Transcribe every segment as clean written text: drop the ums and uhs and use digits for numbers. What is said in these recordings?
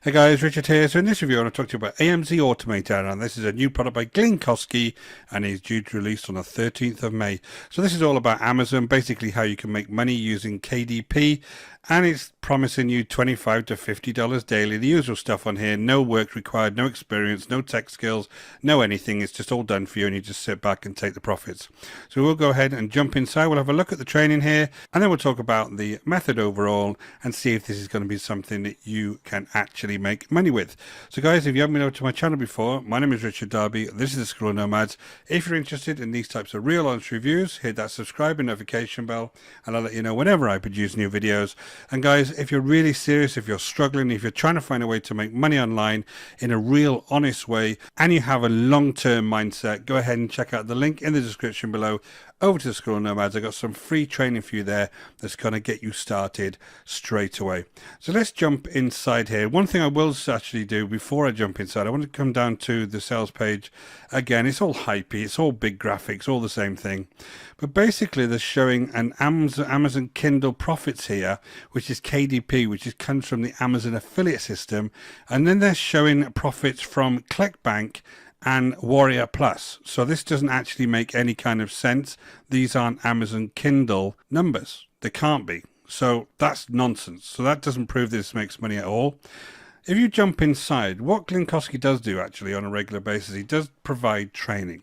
Hey guys, Richard here. So in this review I want to talk to you about AMZ Automator, and this is a new product by Glynn Kosky and is due to release on the 13th of May. So this is all about Amazon, basically how you can make money using KDP, and it's promising you $25 to $50 daily. The usual stuff on here, no work required, no experience, no tech skills, no anything. It's just all done for you and you just sit back and take the profits. So we'll go ahead and jump inside. We'll have a look at the training here and then we'll talk about the method overall and see if this is going to be something that you can actually make money with. So guys, if you haven't been over to my channel before, my name is Richard Darby. This is the Scroll Nomads. If you're interested in these types of real honest reviews, hit that subscribe and notification bell and I'll let you know whenever I produce new videos. And guys, if you're really serious, if you're struggling, if you're trying to find a way to make money online in a real honest way and you have a long-term mindset, go ahead and check out the link in the description below over to the Scroll Nomads. I got some free training for you there that's going to get you started straight away. So let's jump inside here. One thing I will actually do before I jump inside, I want to come down to the sales page. Again, it's all hypey, it's all big graphics, all the same thing. But basically they're showing an Amazon Kindle profits here, which is KDP, which comes from the Amazon affiliate system. And then they're showing profits from ClickBank and WarriorPlus. So this doesn't actually make any kind of sense. These aren't Amazon Kindle numbers. They can't be. So that's nonsense. So that doesn't prove this makes money at all. If you jump inside, what Glynn Kosky does do actually on a regular basis, he does provide training.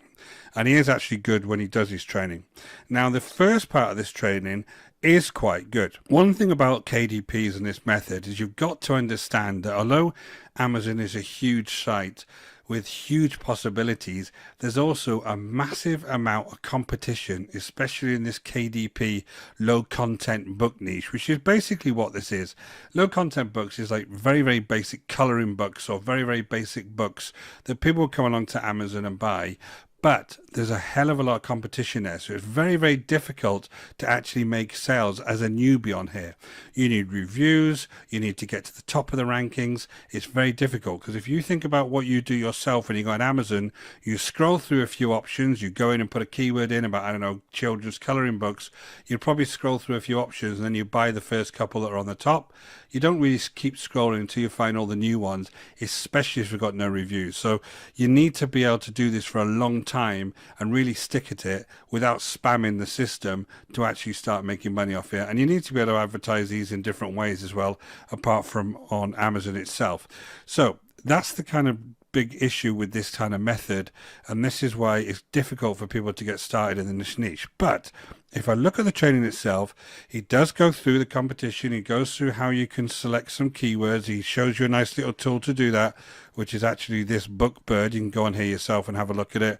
And he is actually good when he does his training. Now, the first part of this training is quite good. One thing about KDPs and this method is you've got to understand that although Amazon is a huge site with huge possibilities, there's also a massive amount of competition, especially in this KDP low content book niche, which is basically what this is. Low content books is like very, very basic coloring books or very, very basic books that people will come along to Amazon and buy. But there's a hell of a lot of competition there. So it's very, very difficult to actually make sales as a newbie on here. You need reviews. You need to get to the top of the rankings. It's very difficult because if you think about what you do yourself when you go on Amazon, you scroll through a few options. You go in and put a keyword in about, I don't know, children's coloring books. You probably scroll through a few options and then you buy the first couple that are on the top. You don't really keep scrolling until you find all the new ones, especially if you've got no reviews. So you need to be able to do this for a long time and really stick at it without spamming the system to actually start making money off it. And you need to be able to advertise these in different ways as well, apart from on Amazon itself. So that's the kind of big issue with this kind of method, and this is why it's difficult for people to get started in this niche. But if I look at the training itself, he does go through the competition. He goes through how you can select some keywords. He shows you a nice little tool to do that, which is actually this book bird. You can go on here yourself and have a look at it.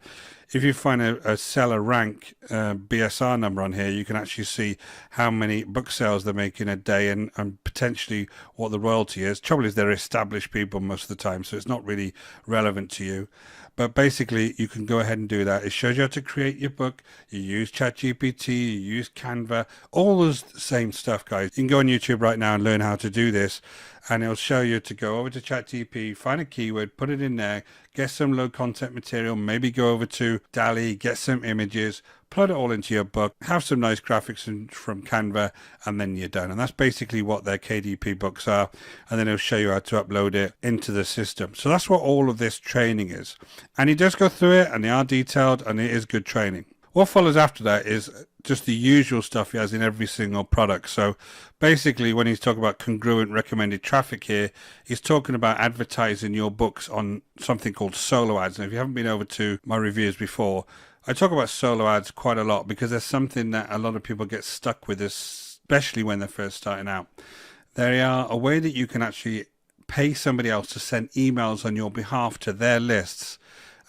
If you find a seller rank BSR number on here, you can actually see how many book sales they're making a day and potentially what the royalty is. Trouble is they're established people most of the time, so it's not really relevant to you. But basically, you can go ahead and do that. It shows you how to create your book. You use ChatGPT, you use Canva, all those same stuff, guys. You can go on YouTube right now and learn how to do this. And it'll show you to go over to ChatGPT, find a keyword, put it in there, get some low content material, maybe go over to DALL-E, get some images, plug it all into your book, have some nice graphics from Canva, and then you're done. And that's basically what their KDP books are. And then it'll show you how to upload it into the system. So that's what all of this training is. And he does go through it, and they are detailed, and it is good training. What follows after that is just the usual stuff he has in every single product. So basically, when he's talking about congruent recommended traffic here, he's talking about advertising your books on something called solo ads. And if you haven't been over to my reviews before, I talk about solo ads quite a lot because there's something that a lot of people get stuck with, especially when they're first starting out. They are a way that you can actually pay somebody else to send emails on your behalf to their lists,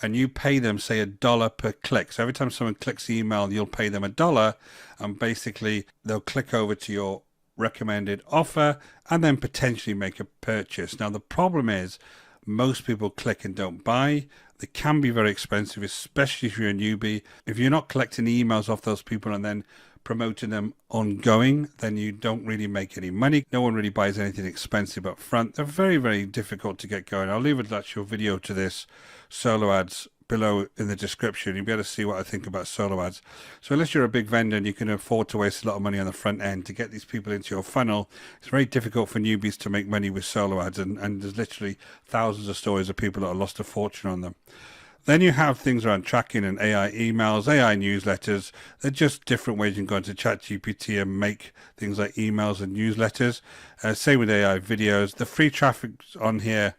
and you pay them, say, $1 per click. So every time someone clicks the email, you'll pay them $1, and basically they'll click over to your recommended offer and then potentially make a purchase. Now, the problem is most people click and don't buy. They can be very expensive, especially if you're a newbie. If you're not collecting emails off those people and then promoting them ongoing, then you don't really make any money. No one really buys anything expensive up front. They're very, very difficult to get going. I'll leave an actual video to this solo ads below in the description. You'll be able to see what I think about solo ads. So unless you're a big vendor and you can afford to waste a lot of money on the front end to get these people into your funnel, it's very difficult for newbies to make money with solo ads, and there's literally thousands of stories of people that have lost a fortune on them. Then you have things around tracking and AI emails, AI newsletters. They're just different ways you can go into ChatGPT and make things like emails and newsletters. Same with AI videos. The free traffic on here,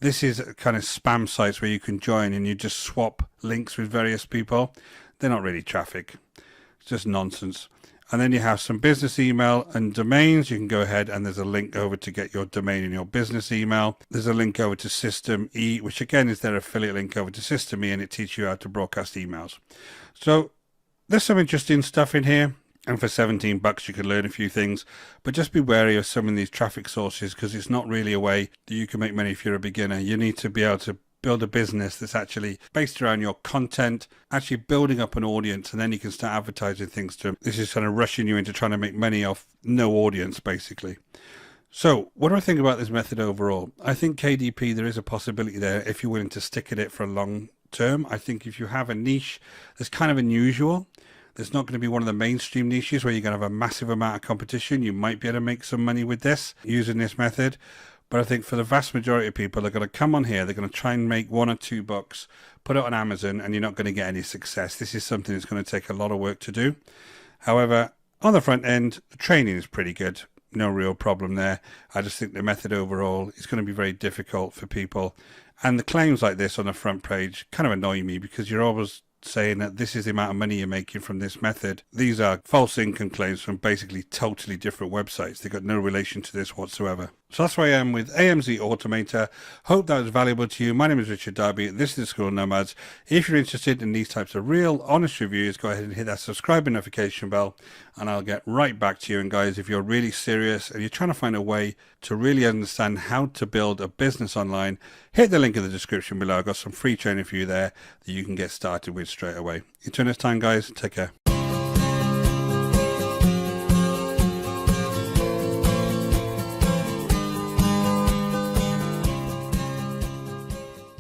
this is kind of spam sites where you can join and you just swap links with various people. They're not really traffic. It's just nonsense. And then you have some business email and domains. You can go ahead and there's a link over to get your domain and your business email. There's a link over to System E, which again is their affiliate link over to System E, and it teaches you how to broadcast emails. So there's some interesting stuff in here. And for $17 you can learn a few things, but just be wary of some of these traffic sources, because it's not really a way that you can make money if you're a beginner. You need to be able to build a business that's actually based around your content, actually building up an audience, and then you can start advertising things to them. This is kind of rushing you into trying to make money off no audience, basically. So what do I think about this method overall? I think KDP, there is a possibility there if you're willing to stick at it for a long term. I think if you have a niche that's kind of unusual, there's not going to be one of the mainstream niches where you're going to have a massive amount of competition. You might be able to make some money with this, using this method. But I think for the vast majority of people, they're going to come on here, they're going to try and make $1 or $2, put it on Amazon, and you're not going to get any success. This is something that's going to take a lot of work to do. However, on the front end, the training is pretty good. No real problem there. I just think the method overall is going to be very difficult for people. And the claims like this on the front page kind of annoy me, because you're always saying that this is the amount of money you're making from this method. These are false income claims from basically totally different websites. They've got no relation to this whatsoever. So that's where I am with AMZ Automator. Hope that was valuable to you. My name is Richard Darby. This is School Nomads. If you're interested in these types of real, honest reviews, go ahead and hit that subscribe and notification bell, and I'll get right back to you. And guys, if you're really serious and you're trying to find a way to really understand how to build a business online, hit the link in the description below. I've got some free training for you there that you can get started with straight away. Until next time, guys, take care.